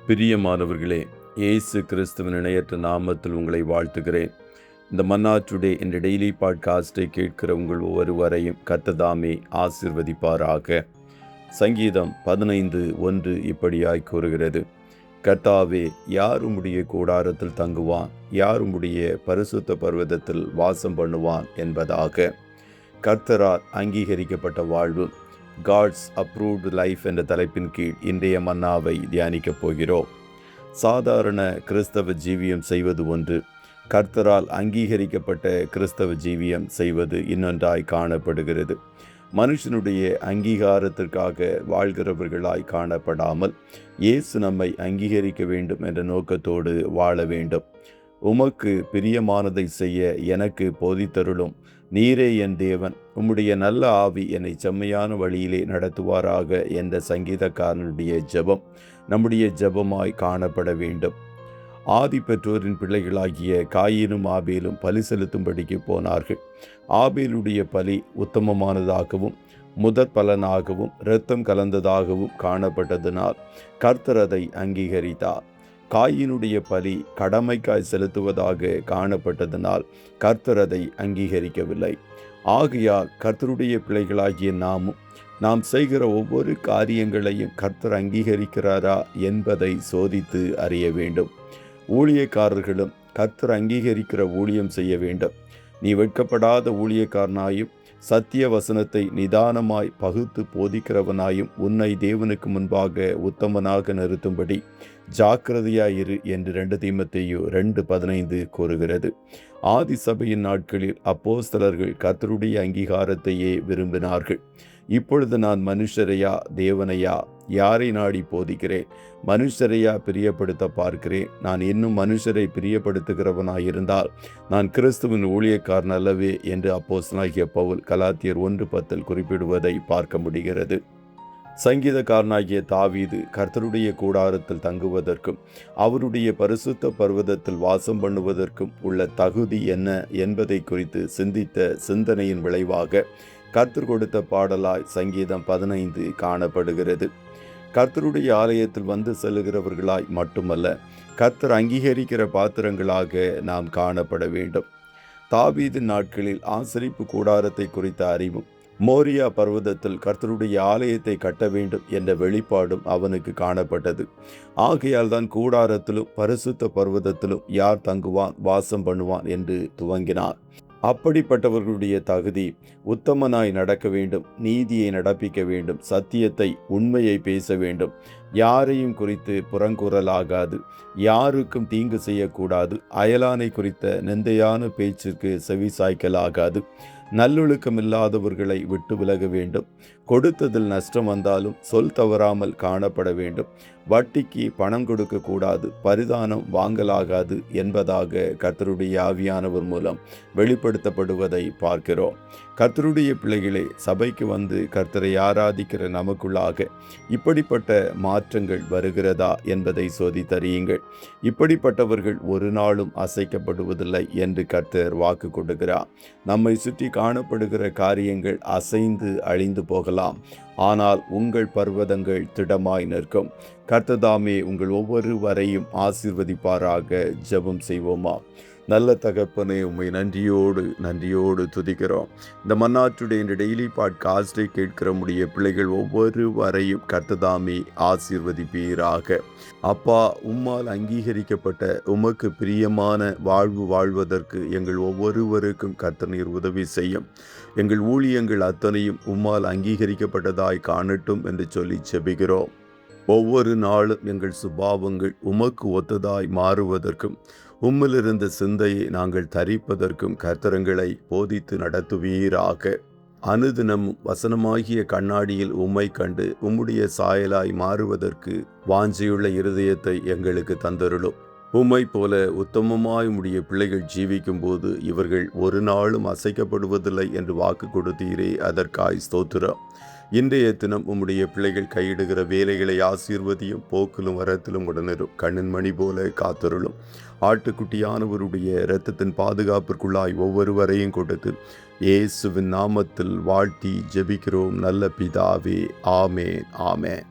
பிரியமானவர்களே, இயேசு கிறிஸ்துவின் இணையற்ற நாமத்தில் உங்களை வாழ்த்துகிறேன். இந்த மன்னா டுடே என்ற டெய்லி பாட்காஸ்டை கேட்கிற உங்கள் ஒவ்வொருவரையும் கர்த்தர் ஆசீர்வதிப்பாராக. சங்கீதம் 15:1 இப்படியாய் கூறுகிறது: கர்த்தாவே, யார் உம்முடைய கூடாரத்தில் தங்குவான்? யார் உம்முடைய பரிசுத்த பர்வதத்தில் வாசம் பண்ணுவான் என்பதாக. கர்த்தரால் அங்கீகரிக்கப்பட்ட வாழ்வு, காட்ஸ் அப்ரூவ்டு லைஃப் என்ற தலைப்பின் கீழ் இன்றைய மன்னாவை தியானிக்கப் போகிறோம். சாதாரண கிறிஸ்தவ ஜீவியம் செய்வது ஒன்று, கர்த்தரால் அங்கீகரிக்கப்பட்ட கிறிஸ்தவ ஜீவியம் செய்வது இன்னொன்றாய் காணப்படுகிறது. மனுஷனுடைய அங்கீகாரத்திற்காக வாழ்கிறவர்களாய் காணப்படாமல் இயேசு நம்மை அங்கீகரிக்க வேண்டும் என்ற நோக்கத்தோடு வாழ வேண்டும். உமக்கு பிரியமானதை செய்ய எனக்கு போதித்தருளும். நீரே என் தேவன், உம்முடைய நல்ல ஆவி என்னை செம்மையான வழியிலே நடத்துவாராக என்ற சங்கீதக்காரனுடைய ஜெபம் நம்முடைய ஜெபமாய் காணப்பட வேண்டும். ஆதி பெற்றோரின் பிள்ளைகளாகிய காயினும் ஆபேலும் பலி செலுத்தும்படிக்கு போனார்கள். ஆபேலுடைய பலி உத்தமமானதாகவும் முதற் பலனாகவும் இரத்தம் கலந்ததாகவும் காணப்பட்டதினால் கர்த்தர் அதை அங்கீகரித்தார். காயினுடைய பலி கடமைக்காய் செலுத்துவதாக காணப்பட்டதனால் கர்த்தர் அதை அங்கீகரிக்கவில்லை. ஆகையால் கர்த்தருடைய பிள்ளைகளாகிய நாம் செய்கிற ஒவ்வொரு காரியங்களையும் கர்த்தர் அங்கீகரிக்கிறாரா என்பதை சோதித்து அறிய வேண்டும். ஊழியக்காரர்களும் கர்த்தர் அங்கீகரிக்கிற ஊழியம் செய்ய வேண்டும். நீ வெட்கப்படாத ஊழியக்காரனாயும் சத்திய வசனத்தை நிதானமாய் பகுத்து போதிக்கிறவனாயும் உன்னை தேவனுக்கு முன்பாக உத்தமனாக நிறுத்தும்படி ஜாக்கிரதையாயிரு என்று 2 தீமோத்தேயு 2:15 கூறுகிறது. ஆதி சபையின் நாட்களில் அப்போஸ்தலர்கள் கர்த்தருடைய அங்கீகாரத்தையே விரும்பினார்கள். இப்பொழுது நான் மனுஷரையா தேவனையா யாரை நாடி போதிக்கிறேன்? மனுஷரையா பிரியப்படுத்த பார்க்கிறேன்? நான் இன்னும் மனுஷரை பிரியப்படுத்துகிறவனாயிருந்தால் நான் கிறிஸ்துவின் ஊழியக்காரன் அல்லவே என்று அப்போஸ்தலனாகிய பவுல் கலாத்தியர் 1:10 குறிப்பிடுவதை பார்க்க முடிகிறது. சங்கீதக்காரனாகிய தாவீது கர்த்தருடைய கூடாரத்தில் தங்குவதற்கும் அவருடைய பரிசுத்த பர்வதத்தில் வாசம் பண்ணுவதற்கும் உள்ள தகுதி என்ன என்பதை குறித்து சிந்தித்த சிந்தனையின் விளைவாக கர்த்தர் கொடுத்த பாடலாய் சங்கீதம் 15 காணப்படுகிறது. கர்த்தருடைய ஆலயத்தில் வந்து செல்லுகிறவர்களாய் மட்டுமல்ல, கர்த்தர் அங்கீகரிக்கிற பாத்திரங்களாக நாம் காணப்பட வேண்டும். தாவீதின் நாட்களில் ஆசரிப்பு கூடாரத்தை குறித்த அறிவும் மோரியா பர்வதத்தில் கர்த்தருடைய ஆலயத்தை கட்ட வேண்டும் என்ற வெளிப்பாடும் அவனுக்கு காணப்பட்டது. ஆகையால் தான் கூடாரத்திலும் பரிசுத்த பர்வதத்திலும் யார் தங்குவான் வாசம் பண்ணுவான் என்று துவங்கினார். அப்படிப்பட்டவர்களுடைய தகுதி உத்தமனாய் நடக்க வேண்டும், நீதியை நடப்பிக்க வேண்டும், சத்தியத்தை உண்மையை பேச வேண்டும், யாரையும் குறித்து புறங்கூறலாகாது, யாருக்கும் தீங்கு செய்யக்கூடாது, அயலானை குறித்த நிந்தையான பேச்சிற்கு செவிசாய்க்கலாகாது, நல்லொழுக்கமில்லாதவர்களை விட்டு விலக வேண்டும், கொடுத்ததில் நஷ்டம் வந்தாலும் சொல் தவறாமல் காணப்பட வேண்டும், வட்டிக்கு பணம் கொடுக்கக்கூடாது, பரிதானம் வாங்கலாகாது என்பதாக கர்த்தருடைய ஆவியானவர் மூலம் வெளிப்படுத்தப்படுவதை பார்க்கிறோம். கர்த்தருடைய பிள்ளைகளே, சபைக்கு வந்து கர்த்தரை ஆராதிக்கிற நமக்குள்ளாக இப்படிப்பட்ட மாற்றங்கள் வருகிறதா என்பதை சோதித்தறியுங்கள். இப்படிப்பட்டவர்கள் ஒரு நாளும் அசைக்கப்படுவதில்லை என்று கர்த்தர் வாக்கு கொடுக்கிறார். நம்மை சுற்றி காணப்படுகிற காரியங்கள் அசைந்து அழிந்து போகலாம், ஆனால் உங்கள் பர்வதங்கள் திடமாய் நிற்கும். கர்த்தர் உங்கள் ஒவ்வொருவரையும் ஆசீர்வதிப்பாராக. ஜெபம் செய்வோமா? நல்ல தகப்பனே, உம்மை நன்றியோடு துதிக்கிறோம். இந்த மன்னா டுடே என்ற டெய்லி பாட்காஸ்டை கேட்கிற முடிய பிள்ளைகள் ஒவ்வொருவரையும் கர்த்தர் ஆசீர்வதிப்பீராக. அப்பா, உம்மால் அங்கீகரிக்கப்பட்ட உமக்கு பிரியமான வாழ்வு வாழ்வதற்கு எங்கள் ஒவ்வொருவருக்கும் கர்த்தர் நீர் உதவி செய்யும். எங்கள் ஊழியங்கள் அத்தனையும் உம்மால் அங்கீகரிக்கப்பட்டதாய் காணட்டும் என்று சொல்லி ஜெபிக்கிறோம். ஒவ்வொரு நாளும் எங்கள் சுபாவங்கள் உமக்கு ஒத்ததாய் மாறுவதற்கும் உம்மிலிருந்த சிந்தையை நாங்கள் தரிப்பதற்கும் கர்த்தரங்களை போதித்து நடத்துவீராக. அனுதினமும் வசனமாகிய கண்ணாடியில் உம்மை கண்டு உம்முடைய சாயலாய் மாறுவதற்கு வாஞ்சையுள்ள இருதயத்தை எங்களுக்கு தந்தருளும். உம்மை போல உத்தமமாய் உம்முடைய பிள்ளைகள் ஜீவிக்கும் போது இவர்கள் ஒரு நாளும் அசைக்கப்படுவதில்லை என்று வாக்கு கொடுத்தீரே, அதற்காய் ஸ்தோத்திரம். இன்றைய தினம் உம்முடைய பிள்ளைகள் கையிடுகிற வேலைகளை ஆசீர்வதியும். போக்கிலும் வரத்திலும் உடனிரும். கண்ணின் மணி போல காத்தருளும். ஆட்டுக்குட்டியானவருடைய இரத்தத்தின் பாதுகாப்பிற்குள்ளாய் ஒவ்வொருவரையும் கொடுத்து இயேசுவின் நாமத்தில் வாழ்த்தி ஜெபிக்கிறோம் நல்ல பிதாவே. ஆமேன்.